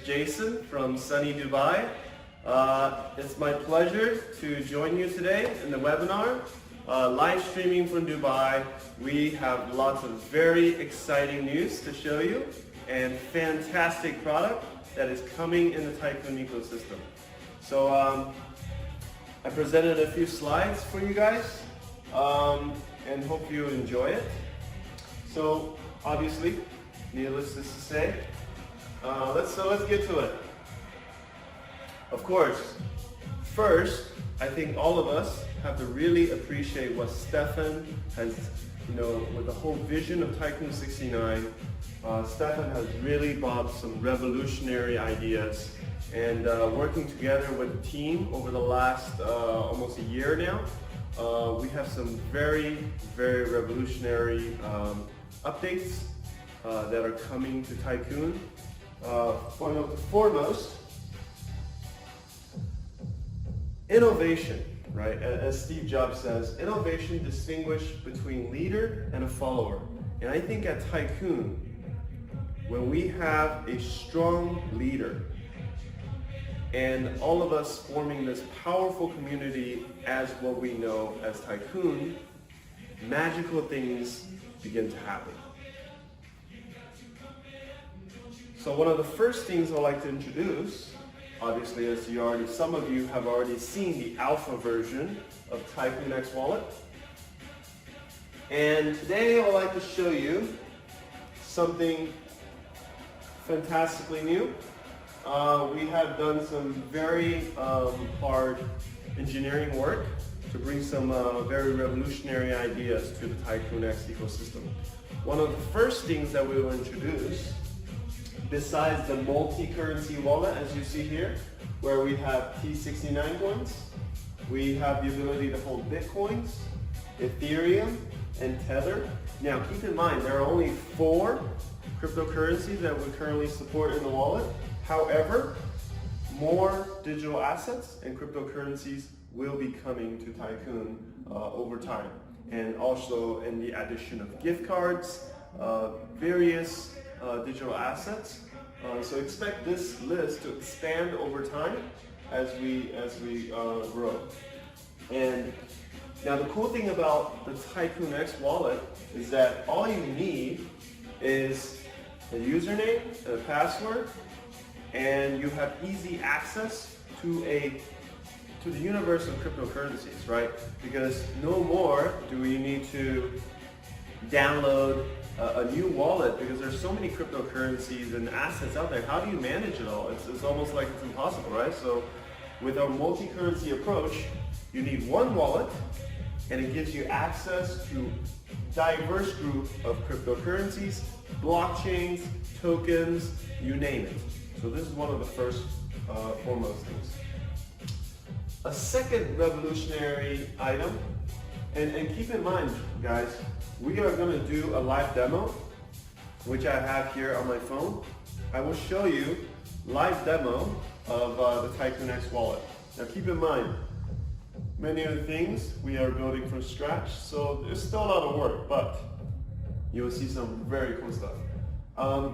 Jason from sunny Dubai. It's my pleasure to join you today in the webinar. Live streaming from Dubai. We have lots of very exciting news to show you and fantastic product that is coming in the Tycoon ecosystem. So I presented a few slides for you guys and hope you enjoy it. So obviously, needless to say, let's get to it. Of course, first, I think all of us have to really appreciate what Stefan has, with the whole vision of Tycoon 69. Stefan has really brought some revolutionary ideas, and working together with the team over the last almost a year now, we have some very, very revolutionary updates that are coming to Tycoon. One of the foremost, innovation, right? As Steve Jobs says, innovation distinguishes between leader and a follower. And I think at Tycoon, when we have a strong leader and all of us forming this powerful community as what we know as Tycoon, magical things begin to happen. So one of the first things I'd like to introduce, obviously, as some of you have already seen the alpha version of Tycoon X Wallet. And today I'd like to show you something fantastically new. We have done some very hard engineering work to bring some very revolutionary ideas to the Tycoon X ecosystem. One of the first things that we will introduce, besides the multi-currency wallet, as you see here, where we have T69 coins, we have the ability to hold Bitcoins, Ethereum, and Tether. Now keep in mind, there are only 4 cryptocurrencies that we currently support in the wallet. However, more digital assets and cryptocurrencies will be coming to Tycoon over time. And also in the addition of gift cards, various digital assets. So expect this list to expand over time as we grow. And now the cool thing about the Tycoon X wallet is that all you need is a username and a password, and you have easy access to the universe of cryptocurrencies, right? Because no more do we need to download a new wallet, because there's so many cryptocurrencies and assets out there. How do you manage it all? It's almost like it's impossible, right? So with our multi-currency approach, you need one wallet, and it gives you access to diverse group of cryptocurrencies, blockchains, tokens, you name it. So this is one of the first foremost things. A second revolutionary item, and keep in mind, guys, we are going to do a live demo, which I have here on my phone. I will show you live demo of the Tycoon X wallet. Now keep in mind, many of the things we are building from scratch, so there's still a lot of work, but you will see some very cool stuff.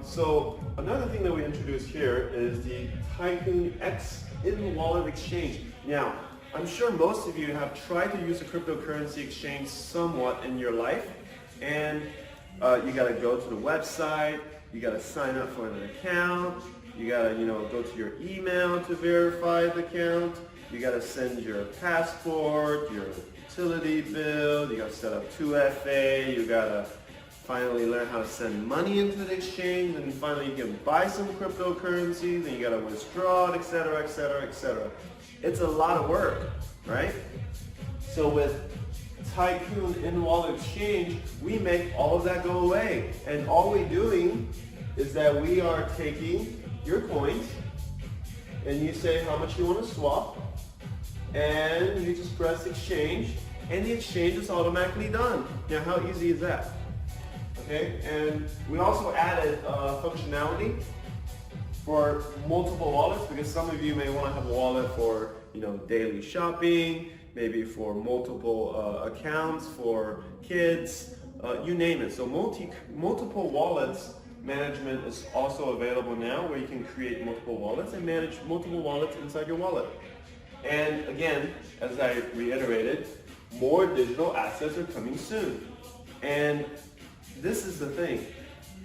So another thing that we introduced here is the Tycoon X in-wallet exchange. Now, I'm sure most of you have tried to use a cryptocurrency exchange somewhat in your life, and you gotta go to the website, you gotta sign up for an account, you gotta go to your email to verify the account, you gotta send your passport, your utility bill, you gotta set up 2FA, you gotta finally learn how to send money into the exchange, and finally you can buy some cryptocurrencies, and you gotta withdraw it, etc., etc., etc. It's a lot of work, right? So with Tycoon in-wallet exchange, we make all of that go away. And all we're doing is that we are taking your coins, and you say how much you want to swap, and you just press exchange, and the exchange is automatically done. Now how easy is that? Okay, and we also added functionality for multiple wallets, because some of you may want to have a wallet for daily shopping, maybe for multiple accounts for kids, you name it. So multiple wallets management is also available now, where you can create multiple wallets and manage multiple wallets inside your wallet. And again, as I reiterated, more digital assets are coming soon. And this is the thing,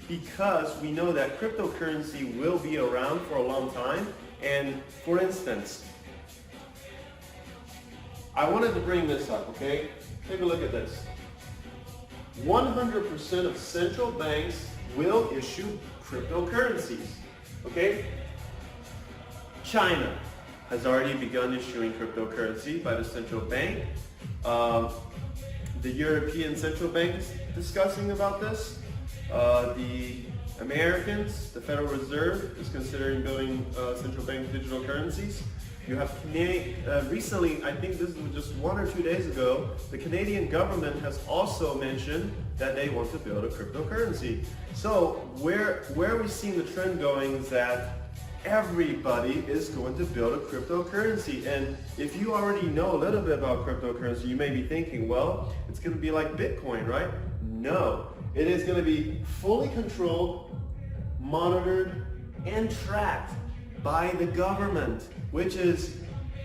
because we know that cryptocurrency will be around for a long time. And for instance, I wanted to bring this up, okay? Take a look at this. 100% of central banks will issue cryptocurrencies, okay? China has already begun issuing cryptocurrency by the central bank. The European Central Bank is discussing about this. The Americans, the Federal Reserve, is considering building central bank digital currencies. You have recently, I think this was just 1 or 2 days ago, the Canadian government has also mentioned that they want to build a cryptocurrency. So where we're seeing the trend going is that everybody is going to build a cryptocurrency. And if you already know a little bit about cryptocurrency, you may be thinking, well, it's going to be like Bitcoin, right? No, it is going to be fully controlled, monitored, and tracked by the government, which is,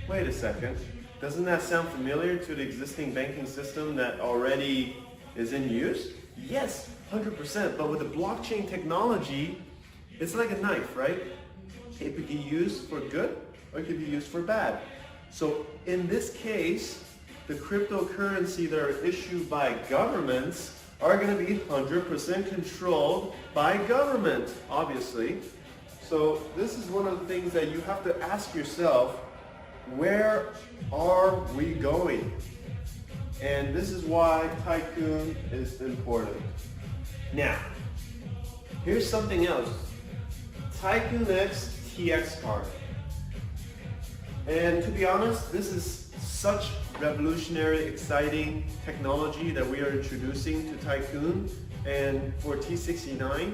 wait a second, doesn't that sound familiar to the existing banking system that already is in use? Yes, 100%, but with the blockchain technology, it's like a knife, right? It could be used for good or it could be used for bad. So in this case, the cryptocurrency that are issued by governments are going to be 100% controlled by government, obviously. So this is one of the things that you have to ask yourself, where are we going? And this is why Tycoon is important. Now, here's something else. Tycoon X TX card. And to be honest, this is such revolutionary, exciting technology that we are introducing to Tycoon and for T69.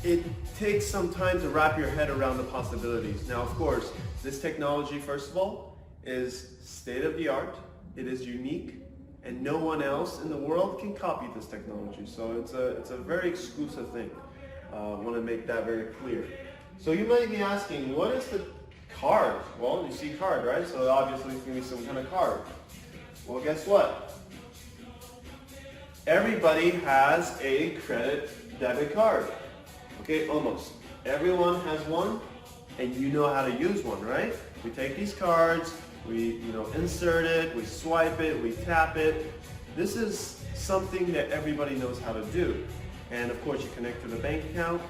It takes some time to wrap your head around the possibilities. Now, of course, this technology, first of all, is state-of-the-art. It is unique, and no one else in the world can copy this technology. So it's a very exclusive thing. I want to make that very clear. So you might be asking, what is the card? Well, you see card, right? So obviously it's going to be some kind of card. Well, guess what? Everybody has a credit debit card. Okay, almost. Everyone has one, and you know how to use one, right? We take these cards, we insert it, we swipe it, we tap it. This is something that everybody knows how to do. And of course you connect to the bank account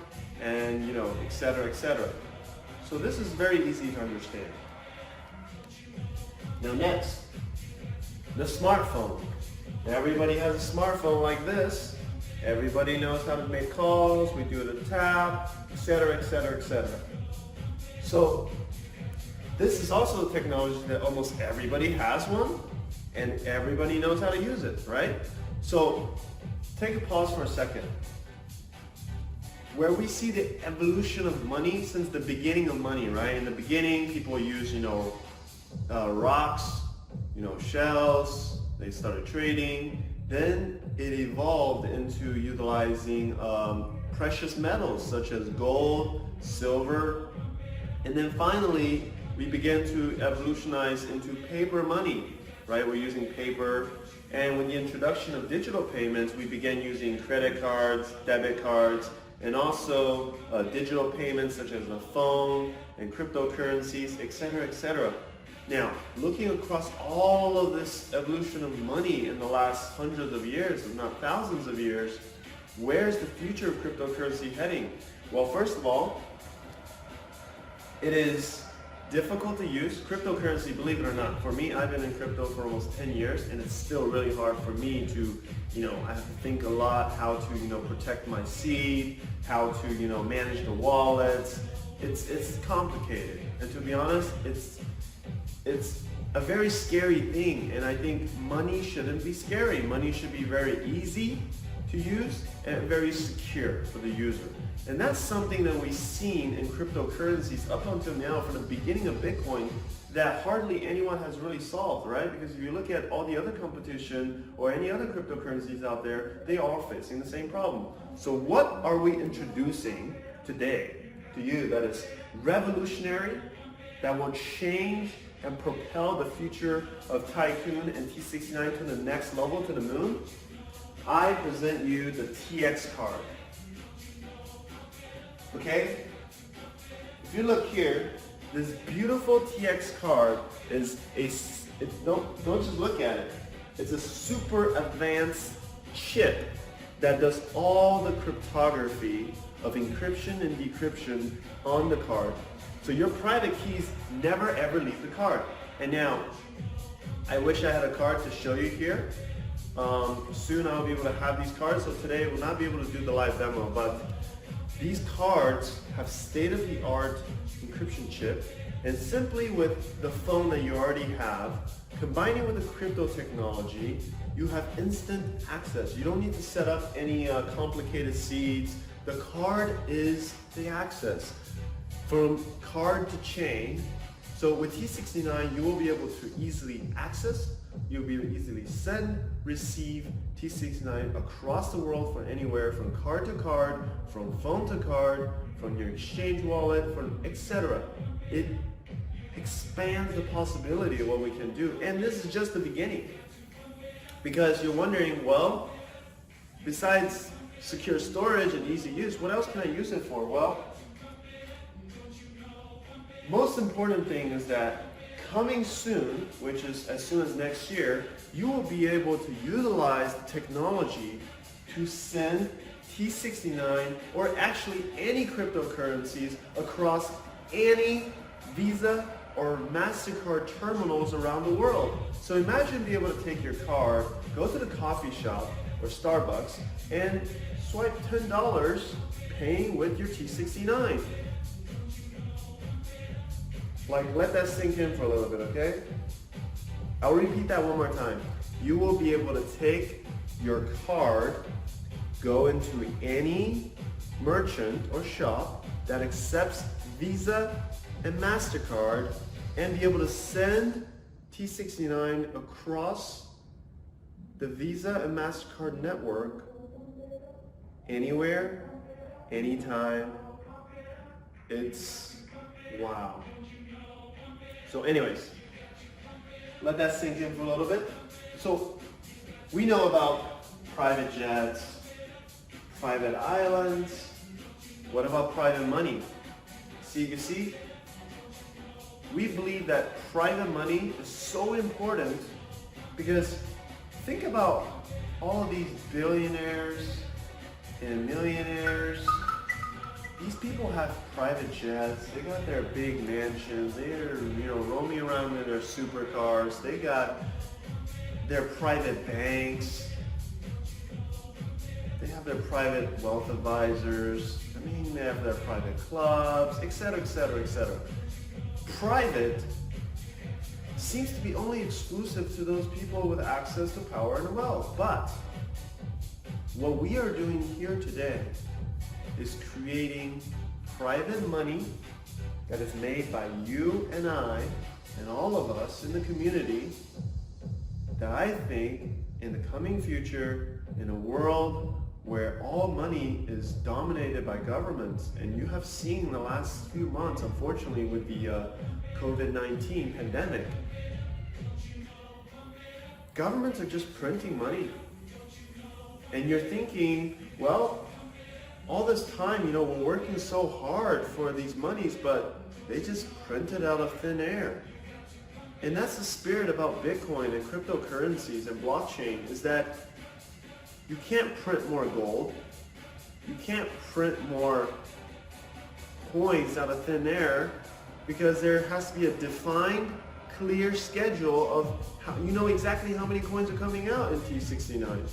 and et cetera, et cetera. So this is very easy to understand. Now next, the smartphone. Everybody has a smartphone like this. Everybody knows how to make calls, we do the tap, et cetera, et cetera, et cetera. So this is also a technology that almost everybody has one and everybody knows how to use it, right? So take a pause for a second. Where we see the evolution of money since the beginning of money, right? In the beginning, people used, rocks, shells. They started trading. Then it evolved into utilizing precious metals such as gold, silver, and then finally we began to evolutionize into paper money, right? We're using paper, and with the introduction of digital payments, we began using credit cards, debit cards, and also digital payments such as the phone and cryptocurrencies, et cetera, et cetera. Now, looking across all of this evolution of money in the last hundreds of years, if not thousands of years, where's the future of cryptocurrency heading? Well, first of all, it is difficult to use. Cryptocurrency, believe it or not, for me, I've been in crypto for almost 10 years, and it's still really hard for me to, I have to think a lot how to, protect my seed, how to, manage the wallets. It's complicated, and to be honest, it's a very scary thing, and I think money shouldn't be scary. Money should be very easy to use and very secure for the user. And that's something that we've seen in cryptocurrencies up until now, from the beginning of Bitcoin. that hardly anyone has really solved, right? Because if you look at all the other competition or any other cryptocurrencies out there, they are facing the same problem. So what are we introducing today to you that is revolutionary, that will change and propel the future of Tycoon and T69 to the next level, to the moon? I present you the TX card. Okay? If you look here, this beautiful TX card is don't just look at it. It's a super advanced chip that does all the cryptography of encryption and decryption on the card. So your private keys never ever leave the card. And now, I wish I had a card to show you here. Soon I'll be able to have these cards, so today we'll not be able to do the live demo, but these cards have state-of-the-art encryption chip, and simply with the phone that you already have, combining with the crypto technology, you have instant access. You don't need to set up any complicated seeds. The card is the access. From card to chain, so with T69 you will be able to easily access, you'll be able to easily send, receive T69 across the world from anywhere, from card to card, from phone to card, from your exchange wallet, from etc. It expands the possibility of what we can do. And this is just the beginning. Because you're wondering, well, besides secure storage and easy use, what else can I use it for? Well, most important thing is that coming soon, which is as soon as next year, you will be able to utilize the technology to send T69 or actually any cryptocurrencies across any Visa or MasterCard terminals around the world. So imagine being able to take your card, go to the coffee shop or Starbucks and swipe $10 paying with your T69. Like, let that sink in for a little bit, okay? I'll repeat that one more time. You will be able to take your card, go into any merchant or shop that accepts Visa and MasterCard and be able to send T69 across the Visa and MasterCard network anywhere, anytime. It's wow. So anyways, let that sink in for a little bit. So we know about private jets, private islands. What about private money? See, you see, we believe that private money is so important because think about all of these billionaires and millionaires. These people have private jets, they got their big mansions, they're roaming around in their supercars, they got their private banks, they have their private wealth advisors, they have their private clubs, etc., etc., etc. Private seems to be only exclusive to those people with access to power and wealth. But what we are doing here today is creating private money that is made by you and I and all of us in the community that I think in the coming future, in a world where all money is dominated by governments, and you have seen the last few months, unfortunately, with the COVID-19 pandemic, governments are just printing money. And you're thinking, well, all this time, we're working so hard for these monies, but they just print it out of thin air. And that's the spirit about Bitcoin and cryptocurrencies and blockchain, is that you can't print more gold. You can't print more coins out of thin air because there has to be a defined, clear schedule of how, you know exactly how many coins are coming out in T69.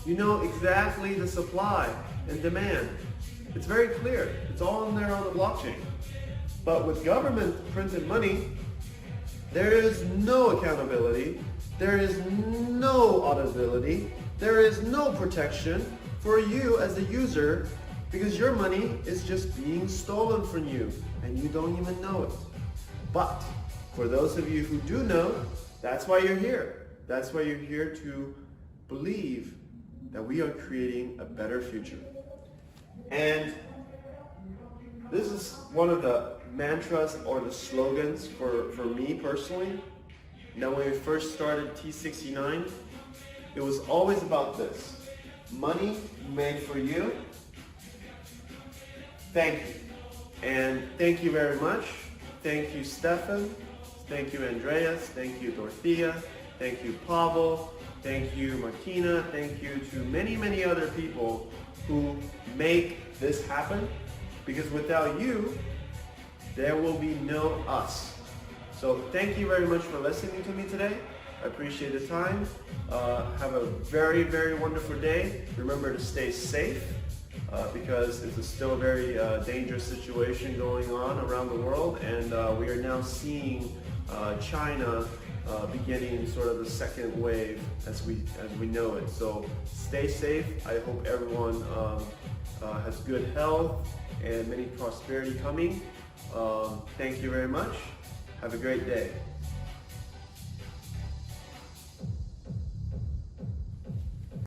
You know exactly the supply and demand. It's very clear. It's all in there on the blockchain. But with government printed money, there is no accountability. There is no auditability. There is no protection for you as a user because your money is just being stolen from you and you don't even know it. But For those of you who do know, that's why you're here. That's why you're here to believe that we are creating a better future. And this is one of the mantras or the slogans for me personally. Now, when we first started T69, it was always about this. Money made for you. Thank you. And thank you very much. Thank you, Stefan. Thank you, Andreas. Thank you, Dorothea. Thank you, Pavel. Thank you, Martina. Thank you to many, many other people who make this happen. Because without you, there will be no us. So thank you very much for listening to me today. I appreciate the time. Have a very, very wonderful day. Remember to stay safe because it's still a very dangerous situation going on around the world, and we are now seeing China beginning sort of the second wave as we know it. So stay safe. I hope everyone has good health and many prosperity coming. Thank you very much. Have a great day.